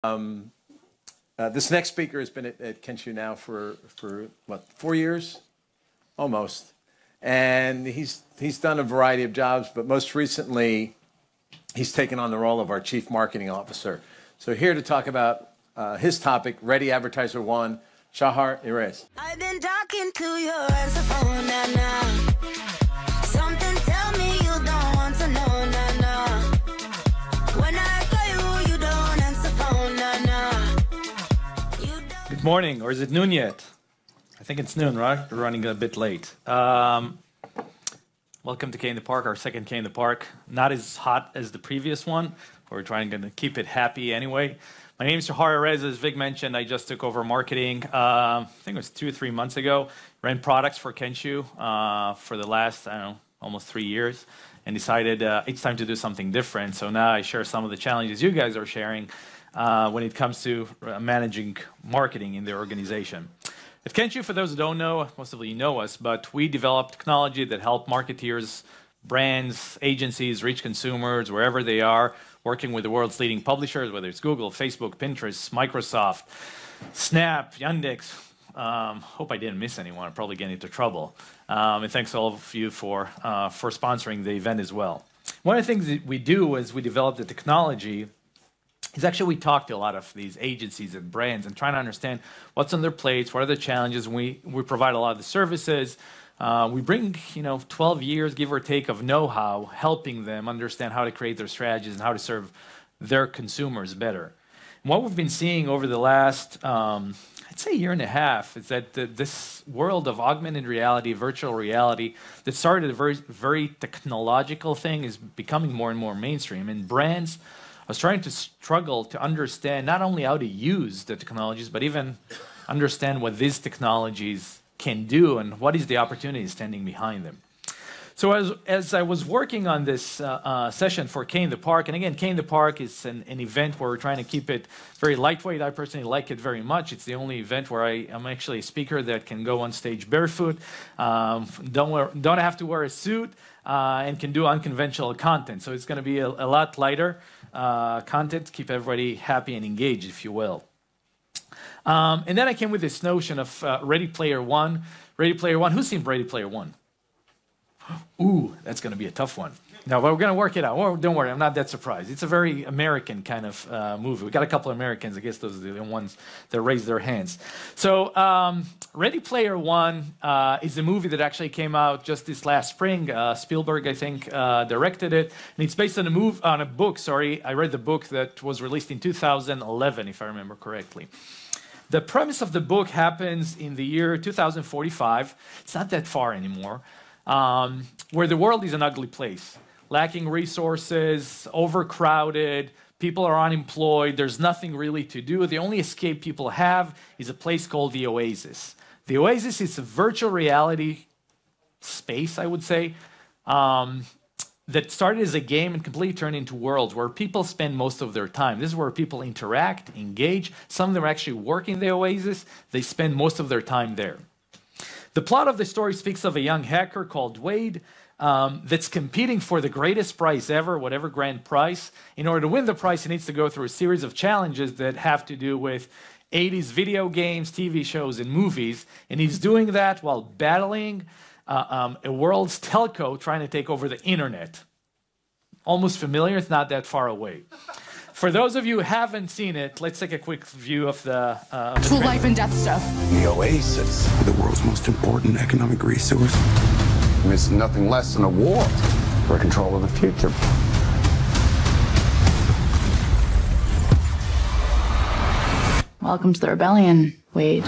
This next speaker has been at Kenshoo now for what, 4 years? Almost. And he's done a variety of jobs, but most recently, he's taken on the role of our Chief Marketing Officer. So here to talk about his topic, Ready Advertiser 1, Shahar, Erez. I've been talking to your phone now. Something tell me you don't want to know, nah. When I call you, you don't answer phone, nah. Good morning, or is it noon yet? I think it's noon, right? We're running a bit late. Welcome to K in the Park, our second K in the Park. Not as hot as the previous one, but we're trying to keep it happy anyway. My name is Shahar Erez. As Vig mentioned, I just took over marketing, I think it was 2 or 3 months ago. Ran products for Kenshoo for the last, I don't know, almost 3 years, and decided it's time to do something different. So now I share some of the challenges you guys are sharing when it comes to managing marketing in the organization. At Kenshoo, for those who don't know, most of you know us, but we develop technology that help marketeers, brands, agencies reach consumers wherever they are, working with the world's leading publishers, whether it's Google, Facebook, Pinterest, Microsoft, Snap, Yandex. Hope I didn't miss anyone. I'm probably getting into trouble. And thanks to all of you for sponsoring the event as well. One of the things that we do is we develop the technology is actually we talk to a lot of these agencies and brands and trying to understand what's on their plates, what are the challenges. We provide a lot of the services. We bring 12 years, give or take, of know-how, helping them understand how to create their strategies and how to serve their consumers better. And what we've been seeing over the last, I'd say, year and a half, is that this world of augmented reality, virtual reality, that started a very technological thing, is becoming more and more mainstream. And brands are starting to struggle to understand not only how to use the technologies, but even understand what these technologies can do and what is the opportunity standing behind them. So as I was working on this session for K in the Park, and again, K in the Park is an event where we're trying to keep it very lightweight. I personally like it very much. It's the only event where I'm actually a speaker that can go on stage barefoot, don't have to wear a suit, and can do unconventional content. So it's going to be a lot lighter content to keep everybody happy and engaged, if you will. And then I came with this notion of Ready Player One. Ready Player One. Who's seen Ready Player One? Ooh, that's going to be a tough one. No, but we're going to work it out. Well, don't worry, I'm not that surprised. It's a very American kind of movie. We got a couple of Americans. I guess those are the ones that raised their hands. So Ready Player One is a movie that actually came out just this last spring. Spielberg, I think, directed it. And it's based on a book. Sorry, I read the book that was released in 2011, if I remember correctly. The premise of the book happens in the year 2045. It's not that far anymore, where the world is an ugly place, lacking resources, overcrowded, people are unemployed, there's nothing really to do. The only escape people have is a place called the Oasis. The Oasis is a virtual reality space, I would say, that started as a game and completely turned into worlds where people spend most of their time. This is where people interact, engage. Some of them are actually working the Oasis. They spend most of their time there. The plot of the story speaks of a young hacker called Wade that's competing for the greatest prize ever, whatever grand prize. In order to win the prize, he needs to go through a series of challenges that have to do with 80s video games, TV shows, and movies. And he's doing that while battling a world's telco trying to take over the internet. Almost familiar, it's not that far away. For those of you who haven't seen it, let's take a quick view of the actual life and death stuff. The Oasis, the world's most important economic resource. It's nothing less than a war for control of the future. Welcome to the rebellion, Wade.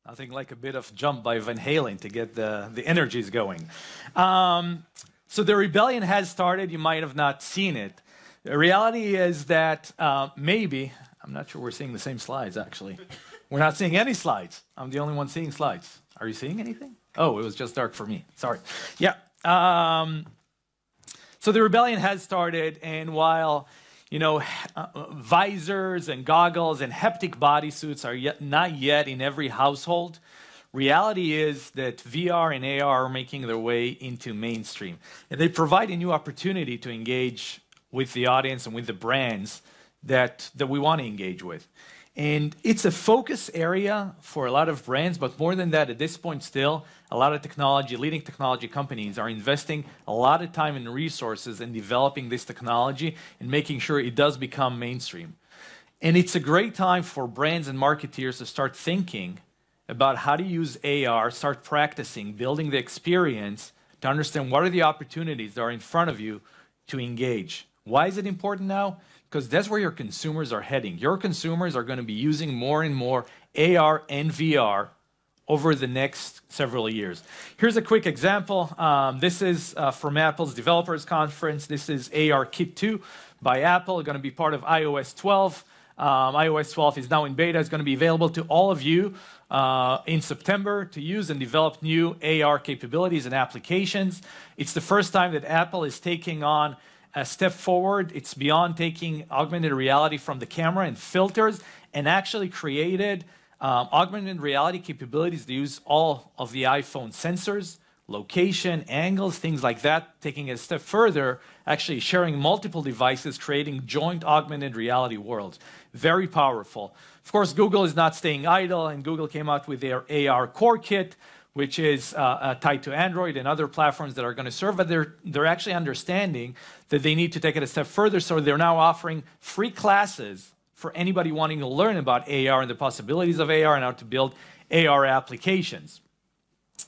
Nothing like a bit of jump by Van Halen to get the energies going. So the rebellion has started. You might have not seen it. The reality is that maybe, I'm not sure we're seeing the same slides, actually. We're not seeing any slides. I'm the only one seeing slides. Are you seeing anything? Oh, it was just dark for me. Sorry. Yeah. So the rebellion has started, and while visors and goggles and haptic bodysuits are not yet in every household, reality is that VR and AR are making their way into mainstream. And they provide a new opportunity to engage with the audience and with the brands that we want to engage with. And it's a focus area for a lot of brands, but more than that, at this point still, a lot of leading technology companies are investing a lot of time and resources in developing this technology and making sure it does become mainstream. And it's a great time for brands and marketeers to start thinking about how to use AR, start practicing, building the experience to understand what are the opportunities that are in front of you to engage. Why is it important now? Because that's where your consumers are heading. Your consumers are going to be using more and more AR and VR over the next several years. Here's a quick example. This is from Apple's Developers Conference. This is AR Kit 2 by Apple, going to be part of iOS 12. iOS 12 is now in beta. It's going to be available to all of you in September to use and develop new AR capabilities and applications. It's the first time that Apple is taking on a step forward. It's beyond taking augmented reality from the camera and filters and actually created augmented reality capabilities to use all of the iPhone sensors, location, angles, things like that, taking it a step further, actually sharing multiple devices, creating joint augmented reality worlds. Very powerful. Of course, Google is not staying idle, and Google came out with their AR Core Kit, which is tied to Android and other platforms that are going to serve, but they're actually understanding that they need to take it a step further, so they're now offering free classes for anybody wanting to learn about AR and the possibilities of AR and how to build AR applications.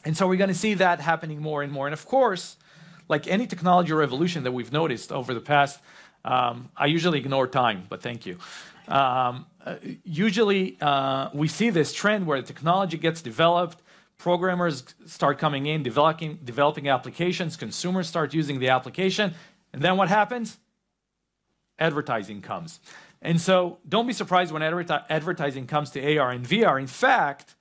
And so we're going to see that happening more and more. And of course, like any technology revolution that we've noticed over the past, I usually ignore time, but thank you. Usually we see this trend where the technology gets developed, programmers start coming in, developing applications, consumers start using the application, and then what happens? Advertising comes. And so don't be surprised when advertising comes to AR and VR. In fact,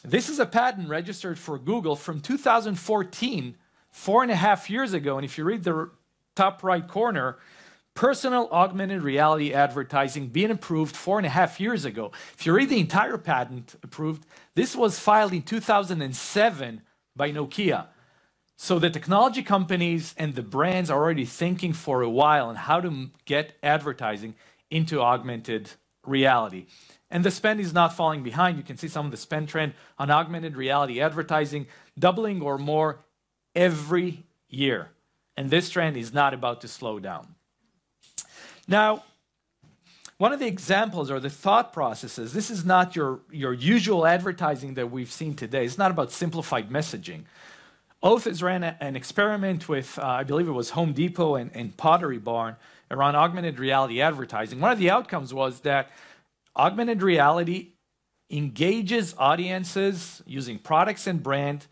this is a patent registered for Google from 2014, 4.5 years ago. And if you read the top right corner, personal augmented reality advertising being approved 4.5 years ago. If you read the entire patent approved, this was filed in 2007 by Nokia. So the technology companies and the brands are already thinking for a while on how to get advertising into augmented reality. And the spend is not falling behind. You can see some of the spend trend on augmented reality advertising doubling or more every year. And this trend is not about to slow down. Now, one of the examples or the thought processes, this is not your usual advertising that we've seen today. It's not about simplified messaging. Oath has ran an experiment with, I believe it was Home Depot and Pottery Barn around augmented reality advertising. One of the outcomes was that augmented reality engages audiences using products and brand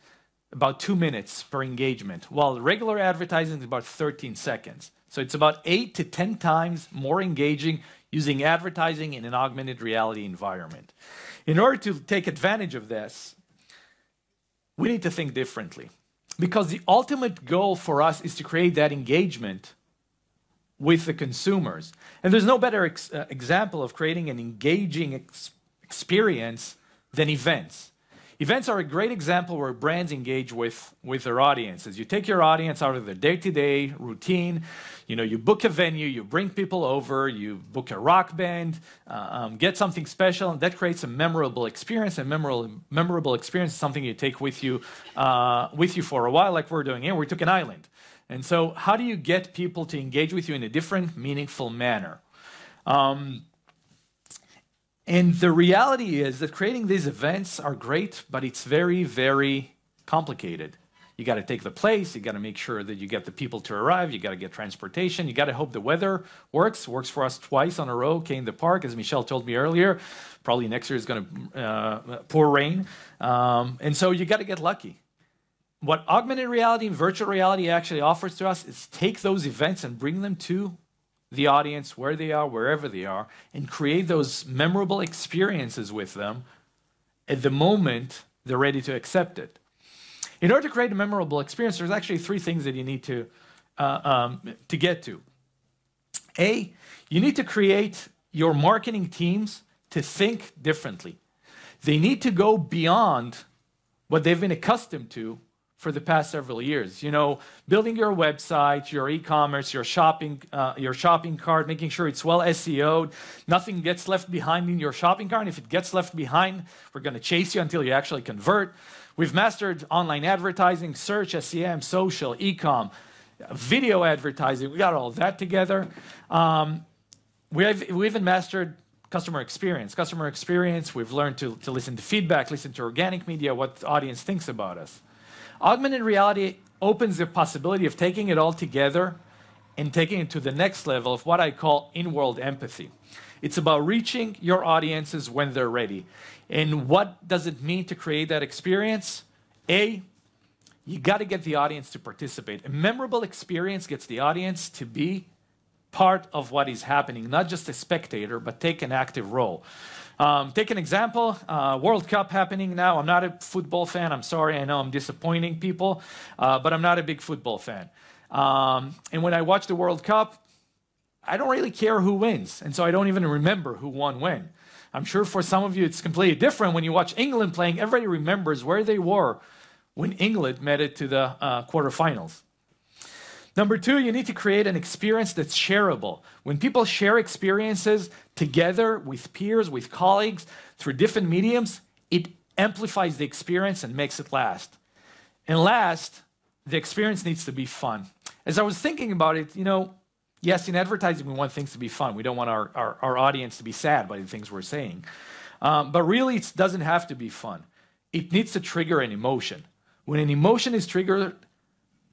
about 2 minutes per engagement, while regular advertising is about 13 seconds. So it's about 8 to 10 times more engaging using advertising in an augmented reality environment. In order to take advantage of this, we need to think differently. Because the ultimate goal for us is to create that engagement with the consumers. And there's no better example of creating an engaging experience than events. Events are a great example where brands engage with their audiences. You take your audience out of their day-to-day routine, you book a venue, you bring people over, you book a rock band, get something special, and that creates a memorable experience. And memorable experience is something you take with you for a while, like we're doing here. We took an island. And so how do you get people to engage with you in a different, meaningful manner? And the reality is that creating these events are great, but it's very, very complicated. You got to take the place, you got to make sure that you get the people to arrive, you got to get transportation, you got to hope the weather works for us twice on a row, in the park, as Michelle told me earlier. Probably next year is going to pour rain. And so you got to get lucky. What augmented reality and virtual reality actually offers to us is take those events and bring them to the audience where they are, wherever they are, and create those memorable experiences with them at the moment they're ready to accept it. In order to create a memorable experience, there's actually 3 things that you need to get to. A, you need to create your marketing teams to think differently. They need to go beyond what they've been accustomed to for the past several years. You know, building your website, your e-commerce, your shopping cart, making sure it's well SEO'd, nothing gets left behind in your shopping cart. And if it gets left behind, we're going to chase you until you actually convert. We've mastered online advertising, search, SEM, social, e-com, video advertising. We got all that together. We even mastered customer experience. Customer experience, we've learned to listen to feedback, listen to organic media, what the audience thinks about us. Augmented reality opens the possibility of taking it all together and taking it to the next level of what I call in-world empathy. It's about reaching your audiences when they're ready. And what does it mean to create that experience? A, you got to get the audience to participate. A memorable experience gets the audience to be part of what is happening, not just a spectator, but take an active role. Take an example, World Cup happening now. I'm not a football fan. I'm sorry, I know I'm disappointing people, but I'm not a big football fan. And when I watch the World Cup, I don't really care who wins. And so I don't even remember who won when. I'm sure for some of you it's completely different. When you watch England playing, everybody remembers where they were when England made it to the quarterfinals. Number two, you need to create an experience that's shareable. When people share experiences together with peers, with colleagues, through different mediums, it amplifies the experience and makes it last. And last, the experience needs to be fun. As I was thinking about it, you know, yes, in advertising, we want things to be fun. We don't want our audience to be sad by the things we're saying. But really, it doesn't have to be fun. It needs to trigger an emotion. When an emotion is triggered,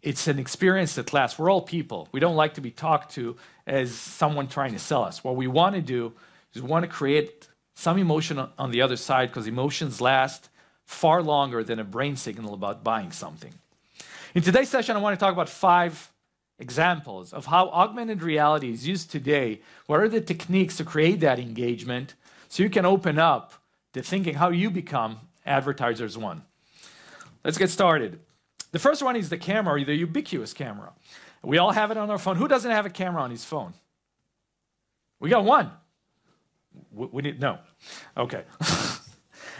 it's an experience that lasts. We're all people. We don't like to be talked to as someone trying to sell us. What we want to do is we want to create some emotion on the other side, because emotions last far longer than a brain signal about buying something. In today's session, I want to talk about 5 examples of how augmented reality is used today. What are the techniques to create that engagement so you can open up to thinking how you become Advertisers 1. Let's get started. The first one is the camera, or the ubiquitous camera. We all have it on our phone. Who doesn't have a camera on his phone? We got one. We need, no. Okay.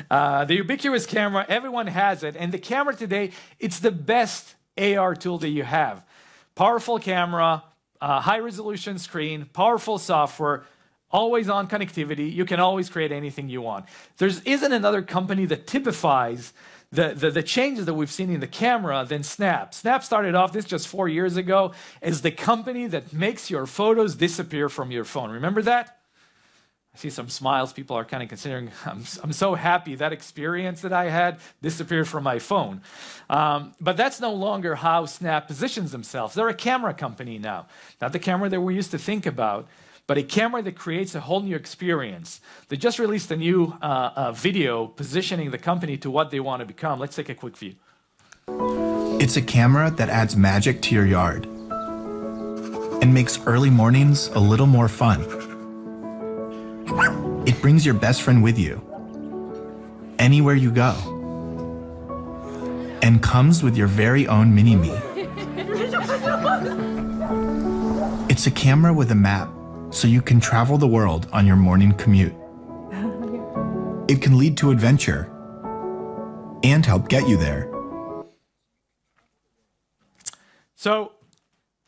The ubiquitous camera, everyone has it. And the camera today, it's the best AR tool that you have. Powerful camera, high-resolution screen, powerful software, always-on connectivity. You can always create anything you want. There isn't another company that typifies the changes that we've seen in the camera than Snap. Snap started off, this just 4 years ago, as the company that makes your photos disappear from your phone. Remember that? I see some smiles. People are kind of considering, I'm so happy that experience that I had disappeared from my phone. But that's no longer how Snap positions themselves. They're a camera company now. Not the camera that we used to think about, but a camera that creates a whole new experience. They just released a new video positioning the company to what they want to become. Let's take a quick view. It's a camera that adds magic to your yard and makes early mornings a little more fun. It brings your best friend with you anywhere you go and comes with your very own mini-me. It's a camera with a map, so you can travel the world on your morning commute. It can lead to adventure and help get you there. So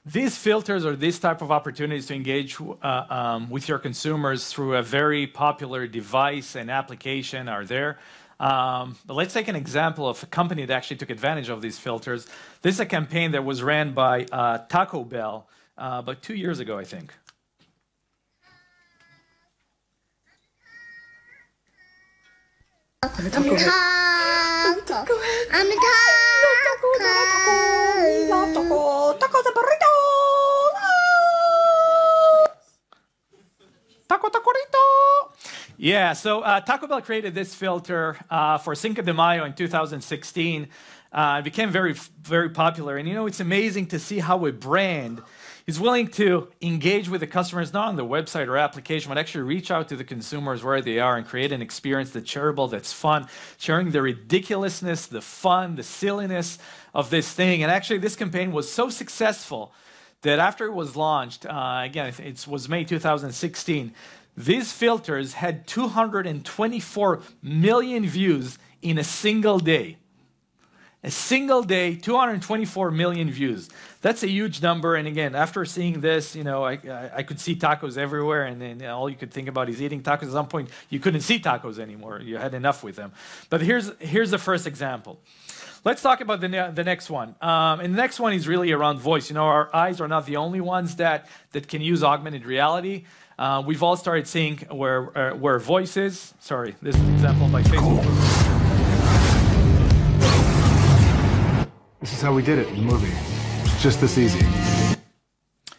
these filters, or these type of opportunities to engage with your consumers through a very popular device and application are there. But let's take an example of a company that actually took advantage of these filters. This is a campaign that was ran by Taco Bell about 2 years ago, I think. I'm a taco. I'm a taco. Taco the burrito. Taco tacorito. Yeah, so Taco Bell created this filter for Cinco de Mayo in 2016. It became very, very popular. And you know, it's amazing to see how a brand is willing to engage with the customers, not on the website or application, but actually reach out to the consumers where they are and create an experience that's shareable, that's fun, sharing the ridiculousness, the fun, the silliness of this thing. And actually, this campaign was so successful that after it was launched, again, it was May 2016, these filters had 224 million views in a single day. A single day, 224 million views. That's a huge number. And again, after seeing this, I could see tacos everywhere, and then all you could think about is eating tacos. At some point, you couldn't see tacos anymore. You had enough with them. But here's the first example. Let's talk about the next one. And the next one is really around voice. Our eyes are not the only ones that can use augmented reality. We've all started seeing where voice is. Sorry, this is an example by Facebook. This is how we did it in the movie. It's just this easy.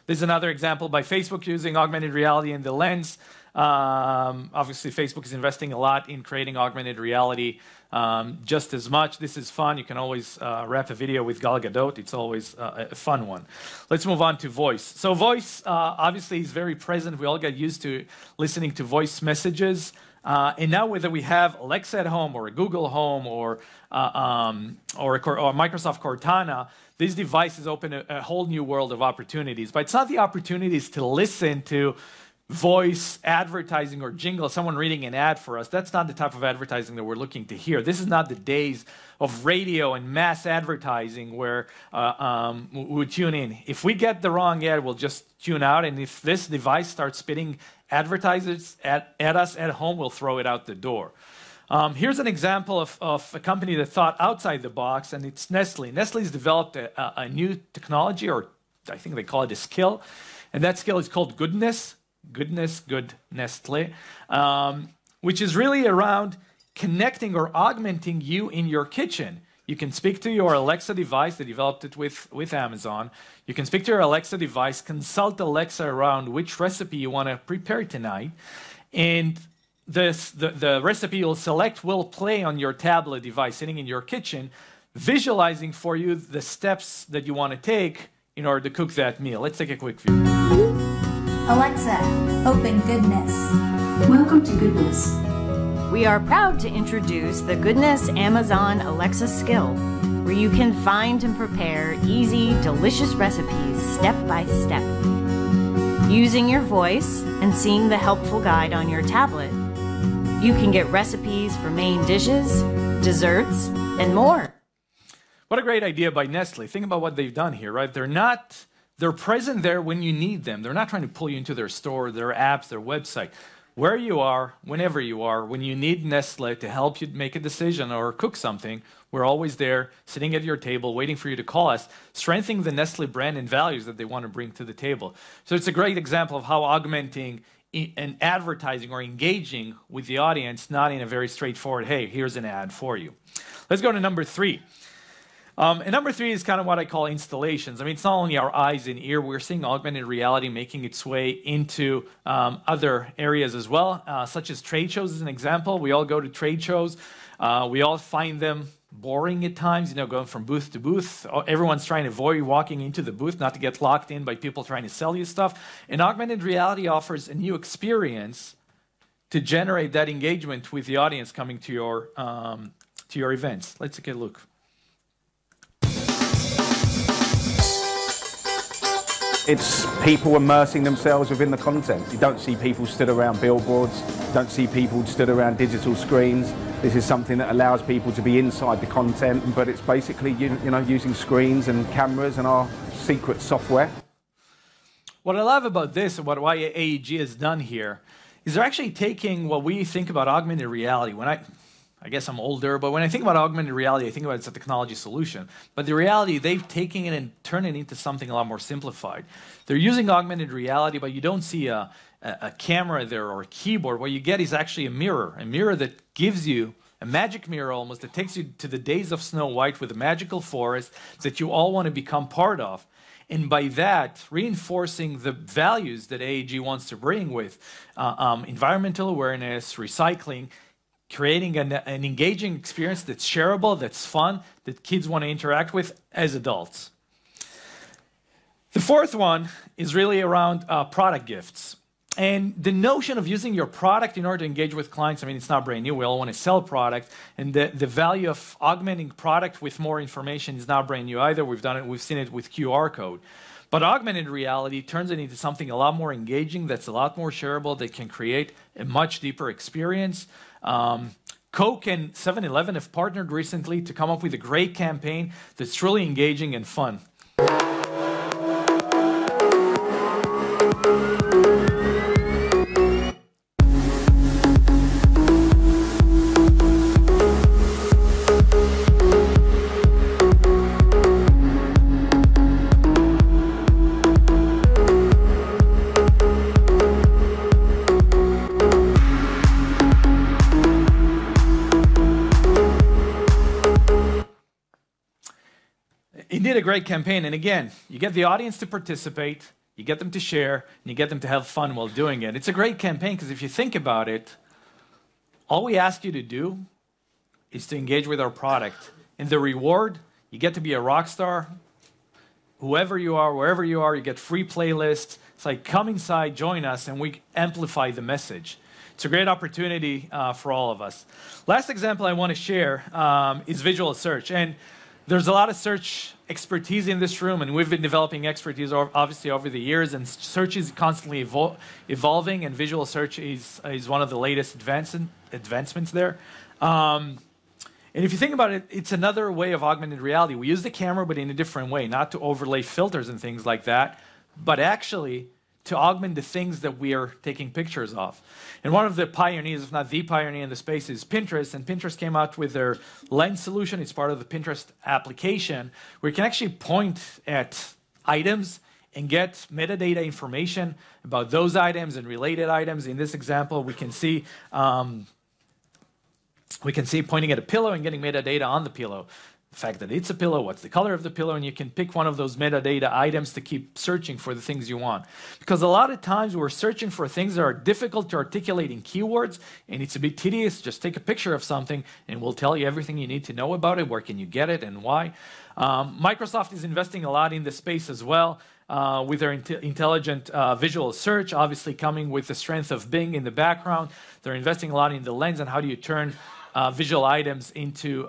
This is another example by Facebook using augmented reality in the lens. Obviously, Facebook is investing a lot in creating augmented reality just as much. This is fun. You can always wrap a video with Gal Gadot. It's always a fun one. Let's move on to voice. So voice, obviously, is very present. We all get used to listening to voice messages. And now whether we have Alexa at home or a Google Home or Microsoft Cortana, these devices open a whole new world of opportunities. But it's not the opportunities to listen to voice advertising or jingle, someone reading an ad for us. That's not the type of advertising that we're looking to hear. This is not the days of radio and mass advertising where we would tune in. If we get the wrong ad, we'll just tune out. And if this device starts spitting advertisers at us at home, we'll throw it out the door. Here's an example of a company that thought outside the box, and it's Nestle. Nestle's developed a new technology, or I think they call it a skill, and that skill is called goodness. Good Nestle, which is really around connecting or augmenting you in your kitchen. You can speak to your Alexa device. They developed it with Amazon. You can speak to your Alexa device, consult Alexa around which recipe you want to prepare tonight, and the recipe you'll select will play on your tablet device sitting in your kitchen, visualizing for you the steps that you want to take in order to cook that meal. Let's take a quick view. Alexa, open Goodness. Welcome to Goodness. We are proud to introduce the Goodness Amazon Alexa skill, where you can find and prepare easy, delicious recipes step by step. Using your voice and seeing the helpful guide on your tablet, you can get recipes for main dishes, desserts, and more. What a great idea by Nestle. Think about what they've done here, right? They're present there when you need them. They're not trying to pull you into their store, their apps, their website. Where you are, whenever you are, when you need Nestle to help you make a decision or cook something, we're always there, sitting at your table, waiting for you to call us, strengthening the Nestle brand and values that they want to bring to the table. So it's a great example of how augmenting and advertising or engaging with the audience, not in a very straightforward, hey, here's an ad for you. Let's go to number 3. And number 3 is kind of what I call installations. I mean, it's not only our eyes and ear. We're seeing augmented reality making its way into other areas as well, such as trade shows as an example. We all go to trade shows. We all find them boring at times, going from booth to booth. Everyone's trying to avoid walking into the booth, not to get locked in by people trying to sell you stuff. And augmented reality offers a new experience to generate that engagement with the audience coming to your events. Let's take a look. It's people immersing themselves within the content. You don't see people stood around billboards, you don't see people stood around digital screens. This is something that allows people to be inside the content, but it's basically using screens and cameras and our secret software. What I love about this and what AEG has done here is they're actually taking what we think about augmented reality. I guess I'm older, but when I think about augmented reality, I think about it as a technology solution. But the reality, they've taken it and turned it into something a lot more simplified. They're using augmented reality, but you don't see a camera there or a keyboard. What you get is actually a mirror that gives you a magic mirror almost, that takes you to the days of Snow White with a magical forest that you all want to become part of. And by that, reinforcing the values that AEG wants to bring with environmental awareness, recycling, creating an engaging experience that's shareable, that's fun, that kids want to interact with as adults. The fourth one is really around product gifts. And the notion of using your product in order to engage with clients, I mean, it's not brand new. We all want to sell product. And the value of augmenting product with more information is not brand new either. We've seen it with QR code. But augmented reality turns it into something a lot more engaging, that's a lot more shareable, that can create a much deeper experience. Coke and 7-Eleven have partnered recently to come up with a great campaign that's truly engaging and fun. Indeed, a great campaign. And again, you get the audience to participate, you get them to share, and you get them to have fun while doing it. It's a great campaign because if you think about it, all we ask you to do is to engage with our product. And the reward, you get to be a rock star. Whoever you are, wherever you are, you get free playlists. It's like, come inside, join us, and we amplify the message. It's a great opportunity for all of us. Last example I want to share is visual search. And there's a lot of search expertise in this room, and we've been developing expertise obviously over the years, and search is constantly evolving, and visual search is one of the latest advancements there. And if you think about it, it's another way of augmented reality. We use the camera, but in a different way, not to overlay filters and things like that, but actually to augment the things that we are taking pictures of. And one of the pioneers, if not the pioneer in the space, is Pinterest. And Pinterest came out with their lens solution. It's part of the Pinterest application, where you can actually point at items and get metadata information about those items and related items. In this example, we can see pointing at a pillow and getting metadata on the pillow. The fact that it's a pillow, what's the color of the pillow, and you can pick one of those metadata items to keep searching for the things you want. Because a lot of times we're searching for things that are difficult to articulate in keywords, and it's a bit tedious. Just take a picture of something, and we'll tell you everything you need to know about it, where can you get it, and why. Microsoft is investing a lot in this space as well, with their intelligent visual search, obviously coming with the strength of Bing in the background. They're investing a lot in the lens and how do you turn visual items into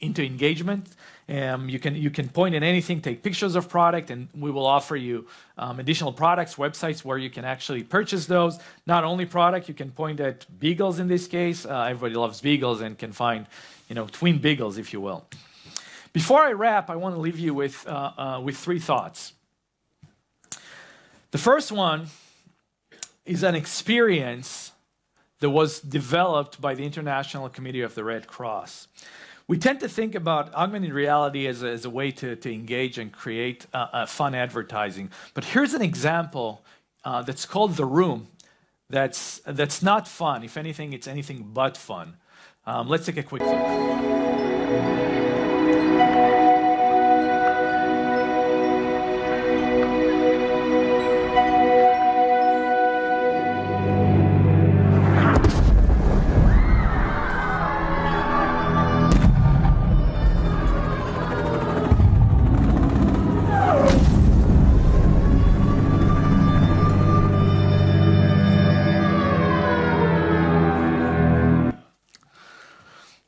engagement. You can point at anything, take pictures of product, and we will offer you additional products, websites where you can actually purchase those. Not only product, you can point at beagles in this case. Everybody loves beagles and can find, twin beagles, if you will. Before I wrap, I want to leave you with three thoughts. The first one is an experience that was developed by the International Committee of the Red Cross. We tend to think about augmented reality as a way to engage and create fun advertising. But here's an example that's called The Room that's not fun. If anything, it's anything but fun. Let's take a quick look.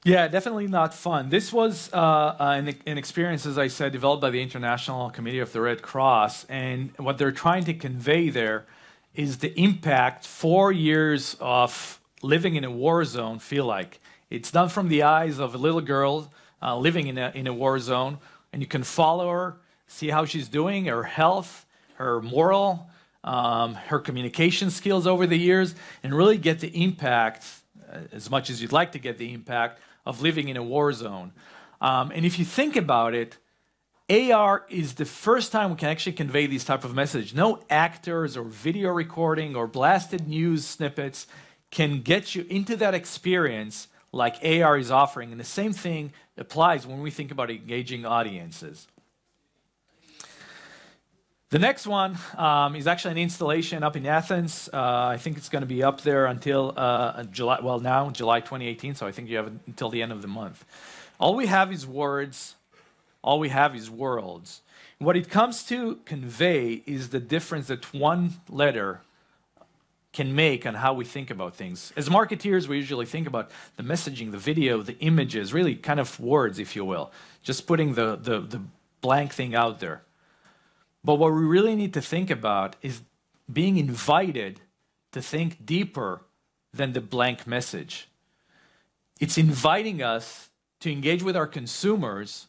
Yeah, definitely not fun. This was an experience, as I said, developed by the International Committee of the Red Cross. And what they're trying to convey there is the impact 4 years of living in a war zone feel like. It's done from the eyes of a little girl living in a war zone. And you can follow her, see how she's doing, her health, her moral, her communication skills over the years, and really get the impact, as much as you'd like to get the impact, of living in a war zone. And if you think about it, AR is the first time we can actually convey these type of message. No actors or video recording or blasted news snippets can get you into that experience like AR is offering. And the same thing applies when we think about engaging audiences. The next one is actually an installation up in Athens. I think it's going to be up there until July 2018, so I think you have until the end of the month. All we have is words. All we have is worlds. What it comes to convey is the difference that one letter can make on how we think about things. As marketeers, we usually think about the messaging, the video, the images, really kind of words, if you will, just putting the blank thing out there. But what we really need to think about is being invited to think deeper than the blank message. It's inviting us to engage with our consumers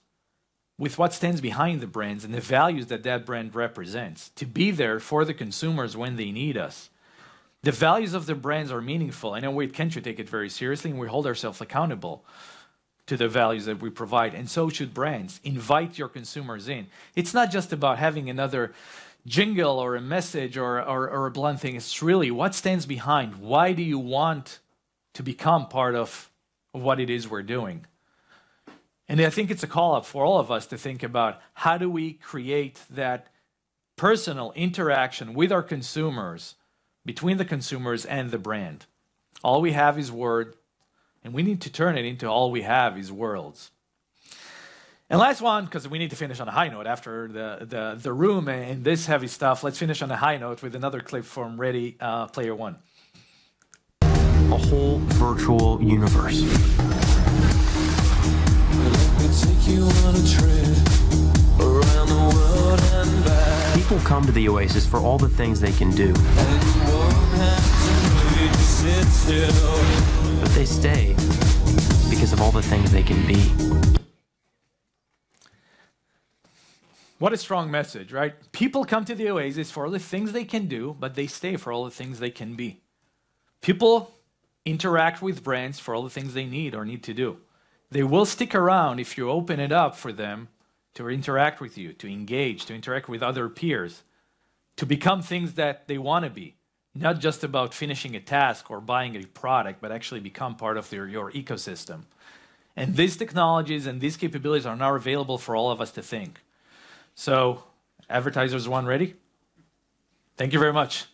with what stands behind the brands and the values that that brand represents, to be there for the consumers when they need us. The values of the brands are meaningful. I know we at Kenshoo take it very seriously, and we hold ourselves accountable to the values that we provide, and so should brands. Invite your consumers in. It's not just about having another jingle or a message or a blunt thing. It's really what stands behind. Why do you want to become part of what it is we're doing? And I think it's a call up for all of us to think about how do we create that personal interaction with our consumers, between the consumers and the brand. All we have is word, and we need to turn it into all we have is worlds. And last one, because we need to finish on a high note after the room and this heavy stuff, let's finish on a high note with another clip from Ready Player One. A whole virtual universe. People come to the Oasis for all the things they can do. But they stay because of all the things they can be. What a strong message, right? People come to the Oasis for all the things they can do, but they stay for all the things they can be. People interact with brands for all the things they need or need to do. They will stick around if you open it up for them to interact with you, to engage, to interact with other peers, to become things that they want to be. Not just about finishing a task or buying a product, but actually become part of your ecosystem. And these technologies and these capabilities are now available for all of us to think. So, Advertisers One ready? Thank you very much.